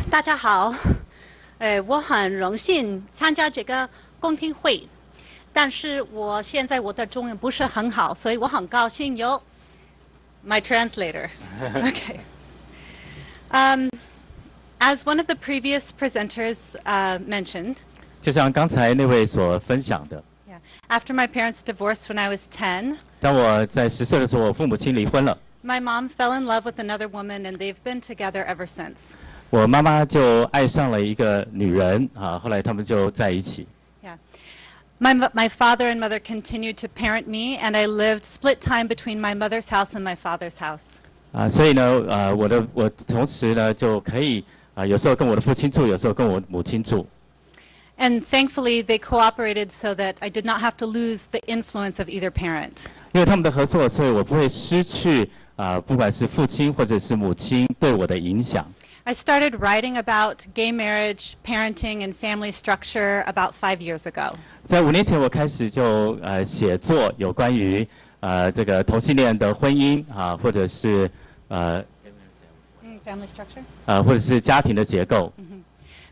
大家好，我很荣幸参加这个公听会，但是现在我的中文不是很好，所以我很高兴有 my translator. Okay. As one of the previous presenters mentioned, 就像刚才那位所分享的， after my parents divorced when I was 10, 当我在10岁的时候，我父母亲离婚了， my mom fell in love with another woman, and they've been together ever since. 我妈妈就爱上了一个女人啊，后来他们就在一起。 Yeah. My father and mother continued to parent me, and I lived split time between my mother's house and my father's house. 啊，所以呢，我同时呢就可以有时候跟我的父亲住，有时候跟我母亲住。 And thankfully, they cooperated so that I did not have to lose the influence of either parent. 因为他们的合作，所以我不会失去不管是父亲或者是母亲对我的影响。 I started writing about gay marriage, parenting, and family structure about 5 years ago. 在5年前，我开始就写作有关于这个同性恋的婚姻啊，或者是family structure? 或者是家庭的结构。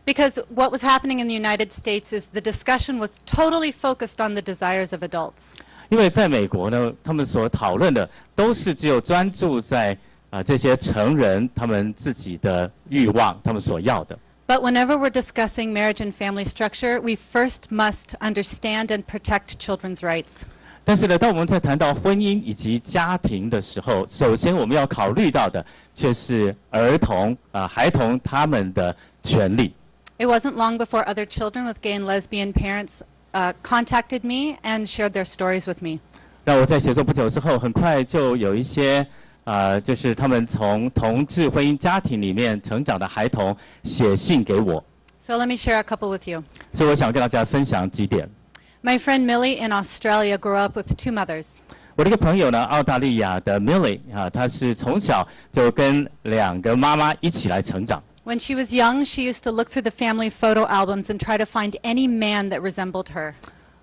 Because what was happening in the United States is the discussion was totally focused on the desires of adults. 因为在美国呢，他们所讨论的都是只有专注在这些成人他们自己的欲望，他们所要的。 But whenever we're discussing marriage and family structure, we first must understand and protect children's rights. 但是呢，当我们在谈到婚姻以及家庭的时候，首先我们要考虑到的却是儿童孩童他们的权利。 It wasn't long before other children with gay and lesbian parents contacted me and shared their stories with me. 那我在写作不久之后，很快就有一些就是他们从同志婚姻家庭里面成长的孩童写信给我。 So let me share a couple with you. 所以我想跟大家分享几点。 My friend Millie in Australia grew up with 2 mothers. 我的一个朋友呢，澳大利亚的 Millie 她是从小就跟2个妈妈一起来成长。 When she was young, she used to look through the family photo albums and try to find any man that resembled her.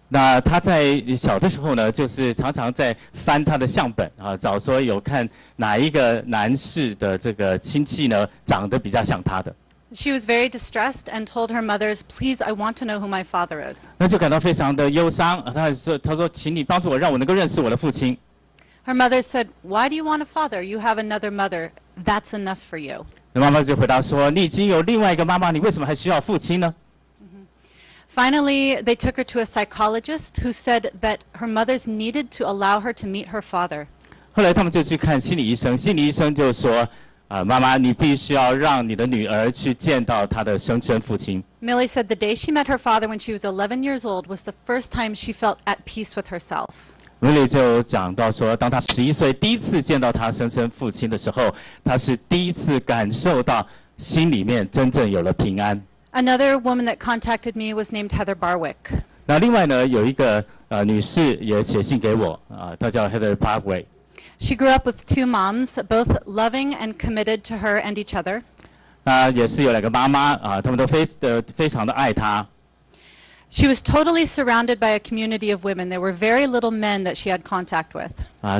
那她在小的时候呢，就是常常在翻她的相本找说有看哪一个男士的这个亲戚呢，长得比较像她的。 She was very distressed and told her mothers, "Please, I want to know who my father is." 那就感到非常的忧伤。她说，请你帮助我，让我能够认识我的父亲。 Her mother said, "Why do you want a father? You have another mother. That's enough for you." 那妈妈就回答说：“你已经有另外一个妈妈，你为什么还需要父亲呢？” Finally, they took her to a psychologist who said that her mothers needed to allow her to meet her father. 后来他们就去看心理医生，心理医生就说：“妈妈，你必须要让你的女儿去见到她的生身父亲。” Millie said the day she met her father when she was 11 years old was the first time she felt at peace with herself. Millie 就讲到说，当她11岁第一次见到她生身父亲的时候，她是第一次感受到心里面真正有了平安。 Another woman that contacted me was named Heather Barwick. 那另外呢，有一个女士也写信给我她叫 Heather Parkway。 She grew up with 2 moms, both loving and committed to her and each other. 也是有2个妈妈她们都非常的爱她。 She was totally surrounded by a community of women. There were very little men that she had contact with.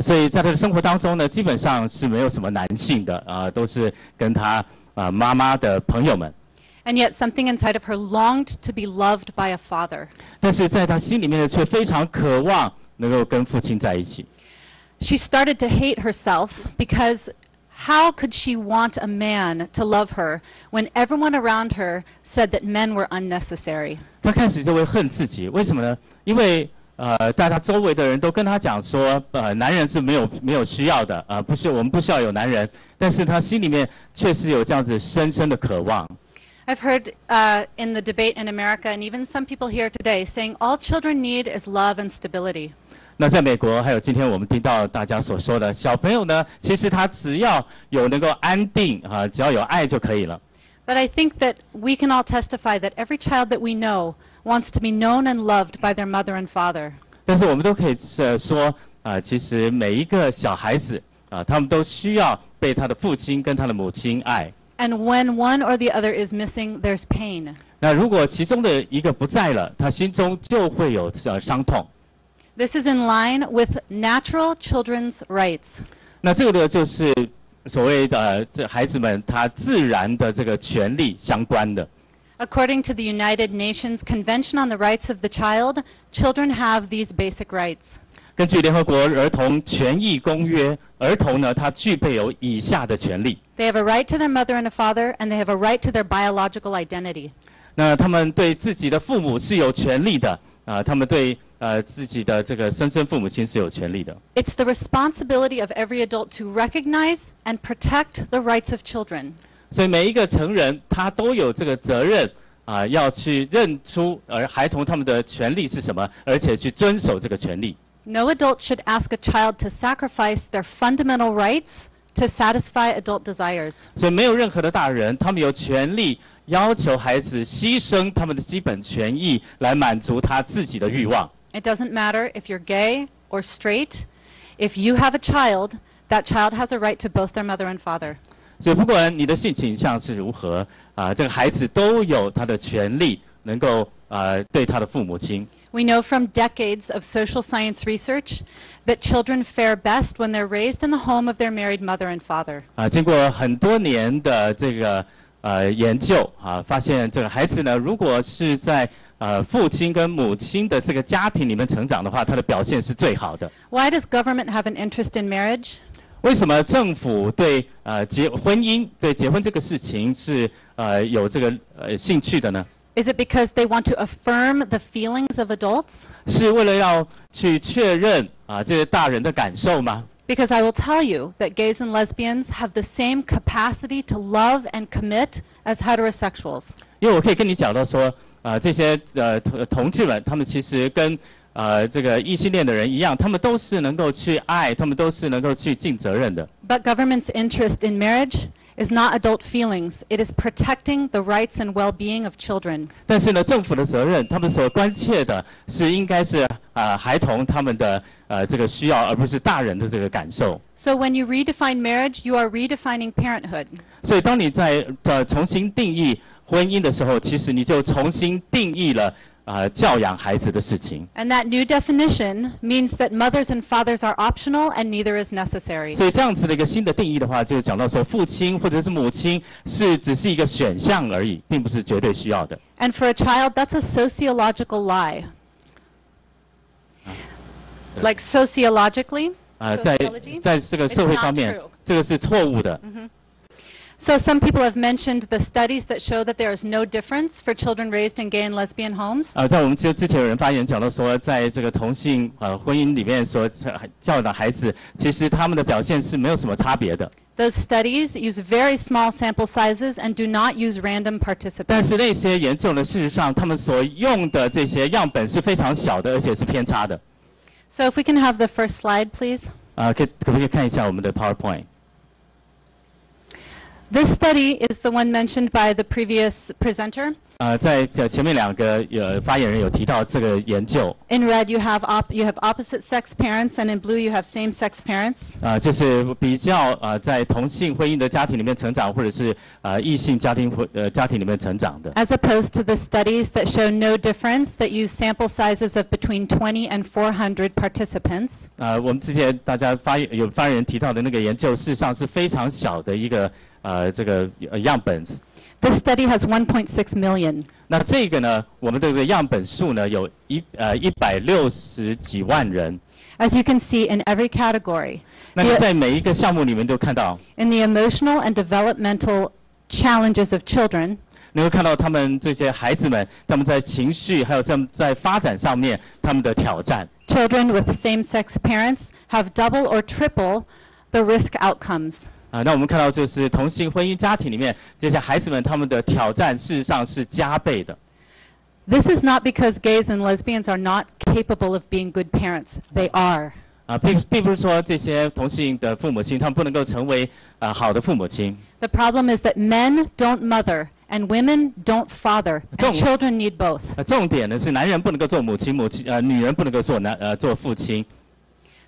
所以在她的生活当中呢，基本上是没有什么男性的都是跟她妈妈的朋友们。 And yet something inside of her longed to be loved by a father. 但是在她心里面呢，却非常渴望能够跟父亲在一起。 She started to hate herself because how could she want a man to love her when everyone around her said that men were unnecessary? 她开始就会恨自己，为什么呢？因为大家周围的人都跟她讲说，男人是没有需要的我们不需要有男人，但是她心里面确实有这样子深深的渴望。 I've heard in the debate in America and even some people here today saying all children need is love and stability. 那在美国，还有今天我们听到大家所说的小朋友呢，其实他只要有能够安定只要有爱就可以了。 But I think that we can all testify that every child that we know wants to be known and loved by their mother and father. 但是我们都可以说其实每一个小孩子他们都需要被他的父亲跟他的母亲爱。 And when one or the other is missing, there's pain. 那如果其中的一个不在了，他心中就会有伤痛。 This is in line with natural children's rights. 那这个呢，就是所谓的这孩子们他自然的这个权利相关的。According to the United Nations Convention on the Rights of the Child, children have these basic rights. 根据联合国儿童权益公约，儿童呢他具备有以下的权利。They have a right to their mother and a father, and they have a right to their biological identity. 那他们对自己的父母是有权利的，他们对自己的这个生身父母亲是有权利的。It's the responsibility of every adult to recognize and protect the rights of children. 所以每一个成人他都有这个责任要去认出孩童他们的权利是什么，而且去遵守这个权利。No adult should ask a child to sacrifice their fundamental rights to satisfy adult desires. 所以没有任何的大人，他们有权利要求孩子牺牲他们的基本权益来满足他自己的欲望。It doesn't matter if you're gay or straight. If you have a child, that child has a right to both their mother and father. 所以不管你的性倾向是如何，这个孩子都有他的权利，能够对他的父母亲。We know from decades of social science research that children fare best when they're raised in the home of their married mother and father. 经过很多年的这个研究发现这个孩子呢，如果是在父亲跟母亲的这个家庭里面成长的话，他的表现是最好的。Why does government have an interest in marriage? 为什么政府对婚姻对结婚这个事情是有这个兴趣的呢？ Is it because they want to affirm the feelings of adults? 是为了要去确认这些大人的感受吗？ Because I will tell you that gays and lesbians have the same capacity to love and commit as heterosexuals. 因为我可以跟你讲到说，这些同志们，他们其实跟这个异性恋的人一样，他们都是能够去爱，他们都是能够去尽责任的。But government's interest in marriage is not adult feelings. It is protecting the rights and well-being of children. 但是呢，政府的责任，他们所关切的是应该是孩童他们的这个需要，而不是大人的这个感受。So when you redefine marriage, you are redefining parenthood. 所以当你在重新定义婚姻的时候，其实你就重新定义了教养孩子的事情。And that new definition means that mothers and fathers are optional and neither is necessary. 所以这样子的一个新的定义的话，就讲到说，父亲或者是母亲只是一个选项而已，并不是绝对需要的。And for a child, that's a sociological lie. Like sociologically, 在这个社会方面，这个是错误的。So some people have mentioned the studies that show that there is no difference for children raised in gay and lesbian homes. 在我们之前有人发言讲到说，在这个同性婚姻里面所教的孩子，其实他们的表现是没有什么差别的。Those studies use very small sample sizes and do not use random 但 participants. 是那些研究呢，事实上他们所用的这些样本是非常小的，而且是偏差的。So if we can have the first slide, please. 可不可以看一下我们的 PowerPoint？ This study is the one mentioned by the previous presenter. 在前面两个发言人有提到这个研究。In red, you have opposite sex parents, and in blue, you have same-sex parents. 就是比较在同性婚姻的家庭里面成长，或者是异性家庭里面成长的。As opposed to the studies that show no difference, that use sample sizes of between 20 and 400 participants. 我们之前大家发言人提到的那个研究，事实上是非常小的一个这个样本。This study has 1.6 million. 那这个呢，我们这个样本数呢有160几万人。As you can see in every category. 那你在每一个项目里面都看到。In the emotional and developmental challenges of children. 能够看到他们这些孩子们，他们在情绪还有在发展上面他们的挑战。Children with same-sex parents have double or triple the risk outcomes. 那我们看到就是同性婚姻家庭里面这些孩子们他们的挑战事实上是加倍的。This is not because gays and lesbians are not capable of being good parents. They are. 并不是说这些同性的父母亲他们不能够成为好的父母亲。The problem is that men don't mother and women don't father, and children need both. 重点呢是男人不能够做母亲，女人不能够做父亲。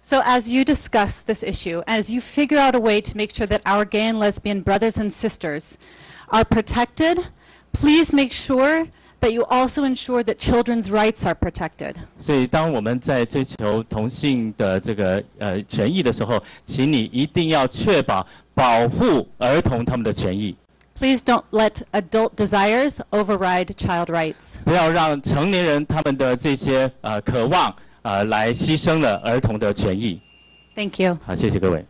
So as you discuss this issue, as you figure out a way to make sure that our gay and lesbian brothers and sisters are protected, please make sure that you also ensure that children's rights are protected. 所以当我们在追求同性的这个权益的时候，请你一定要确保保护儿童他们的权益。Please don't let adult desires override child rights. 不要让成年人他们的这些渴望来牺牲了儿童的权益。Thank you. 好，谢谢各位。